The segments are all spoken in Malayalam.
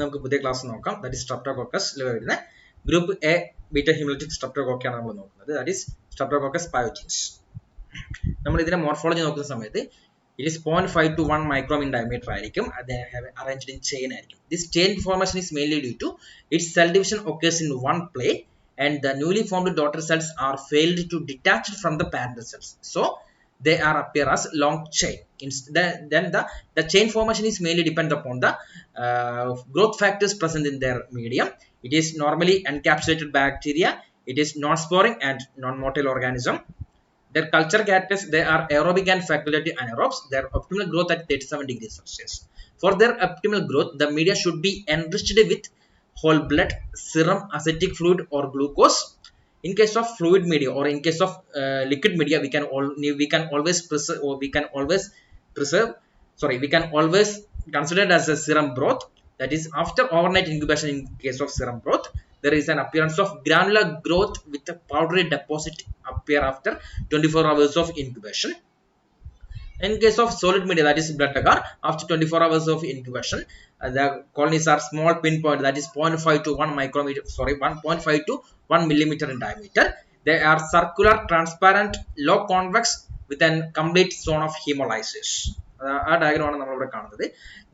നമുക്ക് പുതിയ ക്ലാസ് നോക്കാം. ദാറ്റ് ഈസ് സ്ട്രെപ്റ്റോകോക്കസിൽ വരുന്ന ഗ്രൂപ്പ് എ ബീറ്റ ഹ്യൂമലിറ്റിക് സ്ട്രെപ്റ്റോകോക്കയാണ് നമ്മൾ നോക്കുന്നത്. That is streptococcus pyogenes. നമ്മൾ ഇതിന്റെ മോർഫോളജി നോക്കുന്ന സമയത്ത് it is 0.5 to 1 micron in diameter ആയിരിക്കും. they have arranged in chain ആയിരിക്കും. This chain formation is mainly due to its cell division occurs in one plane and the newly formed daughter cells are failed to detach from the parent cells, so they are appear as long chain. Then the chain formation is mainly dependent upon the growth factors present in their medium. It is normally encapsulated bacteria, it is non-sporing and non-motile organism. Their culture characteristics, they are aerobic and facultative anaerobes. Their optimal growth at 37 degrees Celsius. For their optimal growth, the media should be enriched with whole blood, serum, acetic fluid or glucose. In case of fluid media or in case of liquid media, we can always consider it as a serum broth. That is, after overnight incubation, in case of serum broth, there is an appearance of granular growth with a powdery deposit appear after 24 hours of incubation. In case of solid media, that is blood agar, after 24 hours of incubation, the colonies are small pinpoint, that is 0.5 to 1 micrometer, 1.5 to 1 millimeter in diameter. They are circular, transparent, low convex with a complete zone of hemolysis. Diagram ആണ് നമ്മൾ ഇവിടെ കാണുന്നത്.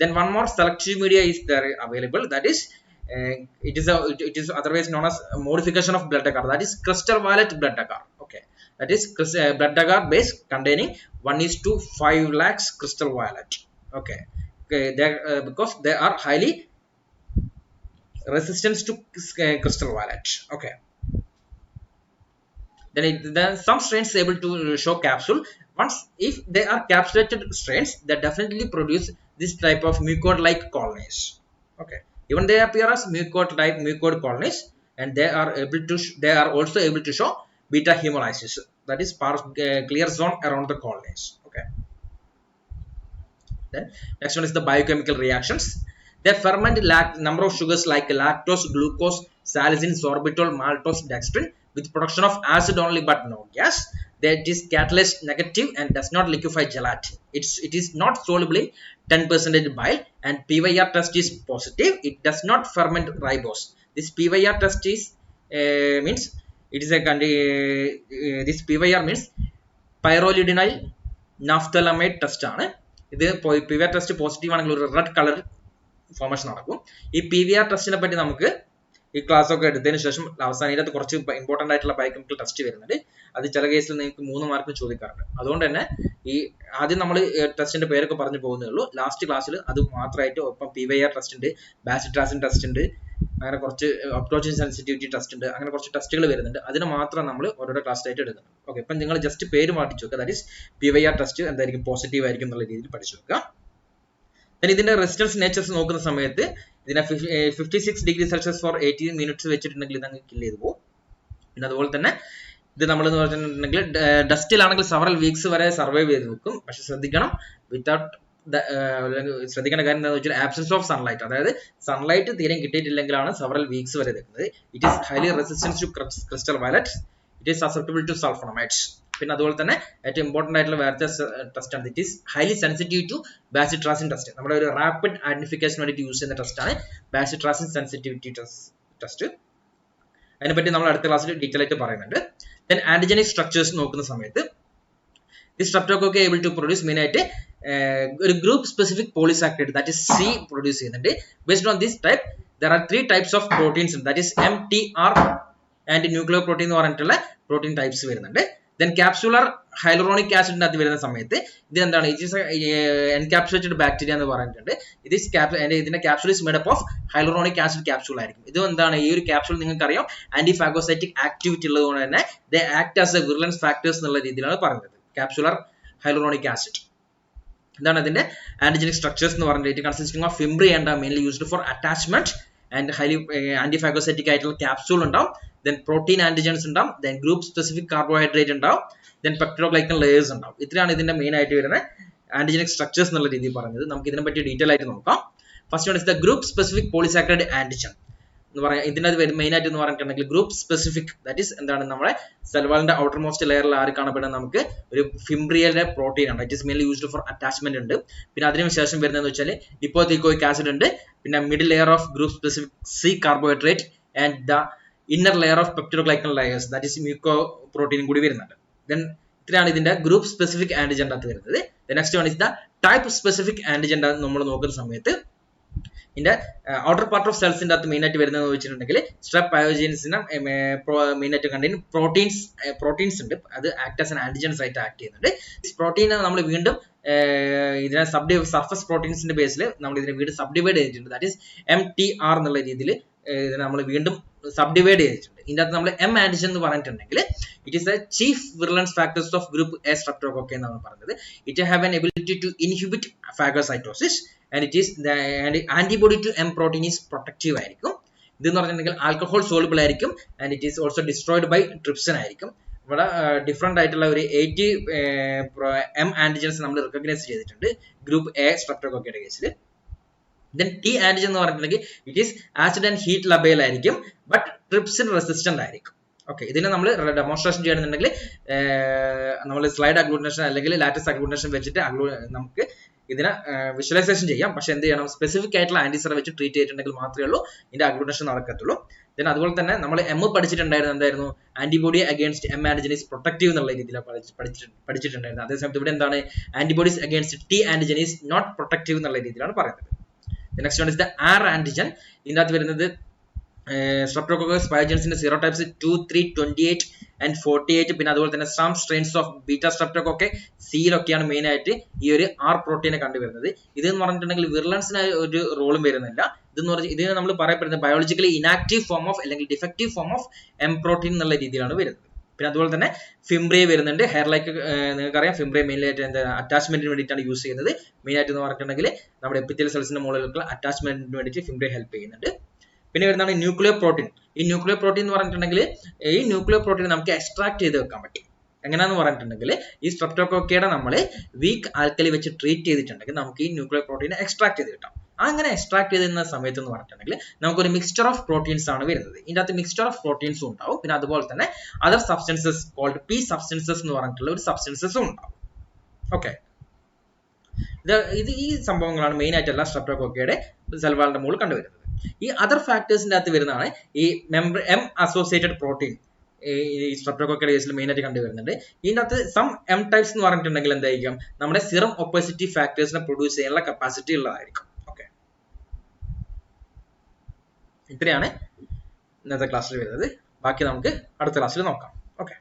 Then one more selective media is there available, that is it is otherwise known as modification of blood agar, that is crystal violet blood agar. Okay, that is blood agar base containing 1:5 lakhs crystal violet. Okay, because they are highly resistant to crystal violet. Okay, then some strains able to show capsule. Once if they are capsulated strains, they definitely produce this type of mucoid like colonies. Okay, even they appear as mucoid colonies, and they are also able to show beta hemolysis, that is clear zone around the colonies. Okay, then next one is the biochemical reactions. They ferment number of sugars like lactose, glucose, salicin, sorbitol, maltose, dextrin with production of acid only but no gas. That is catalyst negative and does not liquefy gelatin. It is not soluble 10% bile, and PYR test is positive. It does not ferment ribose. This PYR test is means it is a this PYR means pyrrolidinal naphthalamide test ആണ്. ഇത് PYR test പോസിറ്റീവ് ആണെങ്കിൽ ഒരു റെഡ് കളർ ഫോർമേഷൻ നടക്കും. ഈ PYR ടെസ്റ്റിനെ പറ്റി നമുക്ക് ഈ ക്ലാസ് ഒക്കെ എടുത്തതിന് ശേഷം അവസാനം ഇതിനകത്ത് കുറച്ച് ഇമ്പോർട്ടന്റ് ആയിട്ടുള്ള ബയോകെമിക്കൽ ടെസ്റ്റ് വരുന്നുണ്ട്. അത് ചില കേസിൽ നിങ്ങൾക്ക് 3 മാർക്ക് ചോദിക്കാറുണ്ട്. അതുകൊണ്ട് തന്നെ ഈ ആദ്യം നമ്മൾ ടെസ്റ്റിന്റെ പേരൊക്കെ പറഞ്ഞു പോകുന്നേ ഉള്ളൂ. ലാസ്റ്റ് ക്ലാസ്സിൽ അത് മാത്രമായിട്ട് ഒപ്പം PYR ടെസ്റ്റ് ഉണ്ട്, ബാസിട്രാസിൻ ടെസ്റ്റ് ഉണ്ട്, അങ്ങനെ കുറച്ച് അപ്രോച്ചിങ് സെൻസിറ്റിവിറ്റി ടെസ്റ്റ് ഉണ്ട്, അങ്ങനെ കുറച്ച് ടെസ്റ്റുകൾ വരുന്നുണ്ട്. അതിന് മാത്രം നമ്മൾ ഓരോരോ ക്ലാസ്സിലായിട്ട് എടുക്കുന്നുണ്ട്. ഓക്കെ, ഇപ്പം നിങ്ങൾ ജസ്റ്റ് പേര് മാറ്റിച്ചു വെക്കുക. ദാറ്റ് ഈസ് PYR ടെസ്റ്റ് എന്തായിരിക്കും, പോസിറ്റീവ് ആയിരിക്കും എന്നുള്ള രീതിയിൽ പഠിച്ചു വെക്കുക. ഇതിന്റെ റെസിസ്റ്റൻസ് നേച്ചേഴ്സ് നോക്കുന്ന സമയത്ത് ഇതിനെ 56 ഡിഗ്രി സെൽഷ്യസ് ഫോർ 18 മിനിറ്റ്സ് വെച്ചിട്ടുണ്ടെങ്കിൽ ഇത് അങ്ങ് കില്ല് ചെയ്ത് പോകും. പിന്നെ അതുപോലെ തന്നെ ഇത് നമ്മൾ എന്ന് പറഞ്ഞിട്ടുണ്ടെങ്കിൽ ഡസ്റ്റിലാണെങ്കിൽ സെവറൽ വീക്സ് വരെ സർവൈവ് ചെയ്ത് നിൽക്കും. പക്ഷെ ശ്രദ്ധിക്കണം, ശ്രദ്ധിക്കേണ്ട കാര്യം എന്താണെന്ന് വെച്ചാൽ ആബ്സെൻസ് ഓഫ് സൺലൈറ്റ്, അതായത് സൺലൈറ്റ് തീരെ കിട്ടിയിട്ടില്ലെങ്കിലാണ് സെവറൽ വീക്സ് വരെ നിൽക്കുന്നത്. It is highly resistance to crystal violet, it is susceptible to sulphonamides. പിന്നെ അതുപോലെ തന്നെ ഏറ്റവും ഇമ്പോർട്ടന്റ് ആയിട്ടുള്ള വേറെ ടെസ്റ്റ് ആണ്, it is highly sensitive to bacitracin test. നമ്മുടെ ഒരു റാപ്പിഡ് ഐഡന്റിഫിക്കേഷൻ വേണ്ടിയിട്ട് യൂസ് ചെയ്യുന്ന ടെസ്റ്റ് ആണ് ബാസിട്രാസിൻ സെൻസിറ്റിവിറ്റി ടെസ്റ്റ്. അതിനെപ്പറ്റി നമ്മൾ അടുത്ത ക്ലാസ്സിൽ ഡീറ്റെയിൽ ആയിട്ട് പറയുന്നുണ്ട്. ദെൻ ആന്റിജനിക് സ്ട്രക്ചേഴ്സ് നോക്കുന്ന സമയത്ത് ഈ streptococci able to produce main ആയിട്ട് ഒരു group specific polysaccharide, that is C produce ചെയ്യുന്നുണ്ട്. Based on this type there are 3 types of proteins, that is MTR and nucleoprotein എന്ന് പറഞ്ഞിട്ടുള്ള പ്രോട്ടീൻ ടൈപ്സ് വരുന്നുണ്ട്. Then capsular hyaluronic acid ന്റെ അത് വരുന്ന സമയത്ത് ഇത് എന്താണ്, it is encapsulated bacteria എന്ന് പറഞ്ഞിട്ടുണ്ട്. ഇതിന്റെ capsule is made up of hyaluronic acid capsule ആയിരിക്കും. ഇത് എന്താണ്, ഈ ഒരു capsule നിങ്ങൾക്ക് അറിയാം ആന്റിഫാഗോസൈറ്റിക് ആക്ടിവിറ്റി ഉള്ളതുകൊണ്ട് തന്നെ they act as a virulence factors എന്നുള്ള രീതിയിലാണ് പറയുന്നത്. capsular hyaluronic acid എന്താണ് അതിന്റെ ആന്റിജനിക് സ്ട്രക്ചേഴ്സ് എന്ന് പറഞ്ഞിട്ട് consisting of fimbriae and mainly used for attachment and highly antiphagocytic ആയിട്ടുള്ള ക്യാപ്സൂൾ ഉണ്ടാവും. then protein antigens ഉണ്ടാവും, then group specific carbohydrate ഉണ്ടാവും, then peptidoglycan layers ഉണ്ടാവും. ഇത്രയാണ് ഇതിന്റെ മെയിൻ ആയിട്ട് വരുന്ന ആന്റിജനിക് സ്ട്രക്ചേഴ്സ് എന്നുള്ള രീതിയിൽ പറഞ്ഞത്. നമുക്ക് ഇതിനെ പറ്റി ഡീറ്റെയിൽ ആയിട്ട് നോക്കാം. First one is the group specific polysaccharide antigen. എന്ന് പറയാം. ഇതിനകത്ത് മെയിൻ ആയിട്ട് എന്ന് പറഞ്ഞിട്ടുണ്ടെങ്കിൽ ഗ്രൂപ്പ് സ്പെസിഫിക്, ദാറ്റ് ഈസ് എന്താണ് നമ്മുടെ സെൽ വാളിന്റെ ഔട്ടർ മോസ്റ്റ് ലെയറിൽ ആര് കാണപ്പെടുന്നത് നമുക്ക് ഒരു ഫിംബ്രിയലിന്റെ പ്രോട്ടീൻ ആണ്. It is mainly used for attachment ഉണ്ട്. പിന്നെ അതിനു ശേഷം വരുന്നതെന്ന് വെച്ചാൽ ലിപ്പോതീക്കോയിക് ആസിഡ് ഉണ്ട്. പിന്നെ middle layer of group specific C carbohydrate and the inner layer of peptidoglycan layers, that is muco protein കൂടി വരുന്നുണ്ട്. ദെൻ ഇത്രയാണ് ഇതിന്റെ ഗ്രൂപ്പ് സ്പെസിഫിക് ആന്റിജൻ അകത്ത് വരുന്നത്. Next one is the type specific antigen നമ്മൾ നോക്കുന്ന സമയത്ത് ഇതിന്റെ ഔട്ടർ പാർട്ട് ഓഫ് സെൽസിന്റെ അകത്ത് മെയിൻ ആയിട്ട് വരുന്നത് വെച്ചിട്ടുണ്ടെങ്കിൽ സ്ട്രെപ് പയോജൻസിനെ മെയിൻ ആയിട്ട് കണ്ടു പ്രോട്ടീൻസ് ഉണ്ട്. അത് ആക്ട് ആസ് ആൻ ആന്റിജൻസ് ആയിട്ട് ആക്ട് ചെയ്യുന്നുണ്ട്. പ്രോട്ടീനെ നമ്മൾ വീണ്ടും ഇതിനെ സർഫസ് പ്രോട്ടീൻസിന്റെ ബേസിൽ നമ്മൾ ഇതിനെ വീണ്ടും സബ്ഡിവൈഡ് ചെയ്തിട്ടുണ്ട്. ദാറ്റ് ഈസ് MTR എന്നുള്ള രീതിയിൽ ഇതിനെ നമ്മൾ വീണ്ടും സബ്ഡിവൈഡ് ചെയ്തിട്ടുണ്ട്. ഇതിന്റെ അകത്ത് നമ്മൾ M ആന്റിജൻ എന്ന് പറഞ്ഞിട്ടുണ്ടെങ്കിൽ it is the chief virulence factors of group A streptococci എന്നാണ് പറഞ്ഞത്. It have an ability to inhibit phagocytosis and it is antibody to M protein is protective ആയിരിക്കും. ഇതെന്ന് പറഞ്ഞിട്ടുണ്ടെങ്കിൽ ആൽക്കഹോൾ സോളുബിൾ ആയിരിക്കും and it is also destroyed by trypsin ആയിരിക്കും. ഇവിടെ ഡിഫറെന്റ് ആയിട്ടുള്ള ഒരു 80 M ആന്റിജൻസ് നമ്മൾ റിക്കഗ്നൈസ് ചെയ്തിട്ടുണ്ട് ഗ്രൂപ്പ് എ സ്ട്രെപ്റ്റോകോക്കയുടെ കേസിൽ. ദെൻ T ആന്റിജൻ എന്ന് പറഞ്ഞിട്ടുണ്ടെങ്കിൽ it is acid and heat ലബേൽ ആയിരിക്കും, ബട്ട് ട്രിപ്സിൻ റെസിസ്റ്റന്റ് ആയിരിക്കും. ഓക്കെ, ഇതിനെ നമ്മൾ ഡെമോൺസ്ട്രേഷൻ ചെയ്യണമെന്നുണ്ടെങ്കിൽ നമ്മൾ സ്ലൈഡ് അഗ്ലൂട്ടിനേഷൻ അല്ലെങ്കിൽ ലാറ്റസ് അഗ്ലൂട്ടിനേഷൻ വെച്ചിട്ട് നമുക്ക് ഇതിനെ വിഷ്വലൈസേഷൻ ചെയ്യാം. പക്ഷെ എന്ത് ചെയ്യണം, സ്പെസിഫിക് ആയിട്ടുള്ള ആന്റിസറെ വെച്ച് ട്രീറ്റ് ചെയ്തിട്ടുണ്ടെങ്കിൽ മാത്രമേ ഉള്ളൂ ഇതിന്റെ അഗ്ലൂട്ടിനേഷൻ നടക്കത്തുള്ളൂ. ദെൻ അതുപോലെ തന്നെ നമ്മൾ M പഠിച്ചിട്ടുണ്ടായിരുന്നു, എന്തായിരുന്നു, antibody against M antigen is protective എന്നുള്ള രീതിയിലാണ് പഠിച്ചിട്ടുണ്ടായിരുന്നത്. അതേസമയത്ത് ഇവിടെ എന്താണ്, antibodies against T antigen is not protective എന്നുള്ള രീതിയിലാണ് പറയുന്നത്. Next one is the R antigen. ഇതിനകത്ത് വരുന്നത് സ്ട്രെപ്റ്റോകോക്കസ് പയോജൻസിന്റെ സീറോടൈപ്സ് 2, 3, 28 ആൻഡ് 48. പിന്നെ അതുപോലെ തന്നെ some strains of beta streptococci സിയിലൊക്കെയാണ് മെയിൻ ആയിട്ട് ഈ ഒരു R പ്രോട്ടീനെ കണ്ടുവരുന്നത്. ഇതെന്ന് പറഞ്ഞിട്ടുണ്ടെങ്കിൽ വിർലൻസിന് ഒരു റോളും വരുന്നില്ല. ഇതെന്ന് പറഞ്ഞാൽ ഇതിനെ നമ്മൾ പറയപ്പെടുന്നത് ബയോളജിക്കലി ഇനാക്റ്റീവ് ഫോം ഓഫ് അല്ലെങ്കിൽ defective form of M protein എന്നുള്ള രീതിയിലാണ് വരുന്നത്. പിന്നെ അതുപോലെ തന്നെ ഫിംബ്രിയ വരുന്നുണ്ട്. ഹെയർ ലൈക്ക് നിങ്ങൾക്കറിയാം, ഫിംബ്രിയ മെയിൻ ആയിട്ട് എന്താ അറ്റാച്ച്മെന്റിന് വേണ്ടിയിട്ടാണ് യൂസ് ചെയ്യുന്നത്. മെയിൻ ആയിട്ട് എന്ന് പറഞ്ഞിട്ടുണ്ടെങ്കിൽ നമ്മുടെ എപ്പിത്തീലിയൽ സെൽസിന്റെ മുകളിലുള്ള അറ്റാച്ച്മെന്റിന് വേണ്ടിയിട്ട് ഫിംബ്രിയ ഹെൽപ്പ് ചെയ്യുന്നുണ്ട്. പിന്നെ വരുന്നതാണ് ന്യൂക്ലിയർ പ്രോട്ടീൻ. ഈ ന്യൂക്ലിയർ പ്രോട്ടീൻ എന്ന് പറഞ്ഞിട്ടുണ്ടെങ്കിൽ ഈ ന്യൂക്ലിയർ പ്രോട്ടീൻ നമുക്ക് എക്സ്ട്രാക്ട് ചെയ്ത് വെക്കാൻ പറ്റും. എങ്ങനെയാന്ന് പറഞ്ഞിട്ടുണ്ടെങ്കിൽ ഈ സ്ട്രെപ്റ്റോകോക്കയുടെ നമ്മൾ വീക്ക് ആൽക്കലി വെച്ച് ട്രീറ്റ് ചെയ്തിട്ടുണ്ടെങ്കിൽ നമുക്ക് ഈ ന്യൂക്ലിയർ പ്രോട്ടീനെ എക്സ്ട്രാക്ട് ചെയ്ത് കിട്ടാം. അങ്ങനെ എക്സ്ട്രാക്ട് ചെയ്തിരുന്ന സമയത്ത് എന്ന് പറഞ്ഞിട്ടുണ്ടെങ്കിൽ നമുക്കൊരു മിക്സ്ചർ ഓഫ് പ്രോട്ടീൻസ് ആണ് വരുന്നത്. ഇതിന്റെ അകത്ത് മിക്സ്ചർ ഓഫ് പ്രോട്ടീൻസും ഉണ്ടാവും. പിന്നെ അതുപോലെ തന്നെ other substances called P substances എന്ന് പറഞ്ഞിട്ടുള്ള ഒരു സബ്സ്റ്റൻസസും ഉണ്ടാവും. ഓക്കെ, ഇത് ഈ സംഭവങ്ങളാണ് മെയിൻ ആയിട്ടുള്ള സ്ട്രെപ്റ്റോകോക്കയുടെ സെൽ വാളിന്റെ മുകളിൽ കണ്ടുവരുന്നത്. ഈ അതർ ഫാക്ടേഴ്സിന്റെ അകത്ത് വരുന്നതാണ് ഈ M അസോസിയേറ്റഡ് പ്രോട്ടീൻ. ഈ സ്ട്രെപ്റ്റോകോക്കയുടെ കേസിൽ മെയിൻ ആയിട്ട് കണ്ടുവരുന്നുണ്ട്. ഇതിന്റെ അകത്ത് സം M ടൈപ്സ് എന്ന് പറഞ്ഞിട്ടുണ്ടെങ്കിൽ എന്തായിരിക്കും, നമ്മുടെ സിറം ഒപ്പോസിറ്റി ഫാക്ടേഴ്സിനെ പ്രൊഡ്യൂസ് ചെയ്യാനുള്ള കപ്പാസിറ്റി ഉള്ളതായിരിക്കും. ഓക്കെ, ഇത്രയാണ് ഇന്നത്തെ ക്ലാസ്സിൽ വരുന്നത്. ബാക്കി നമുക്ക് അടുത്ത ക്ലാസ്സിൽ നോക്കാം. ഓക്കെ.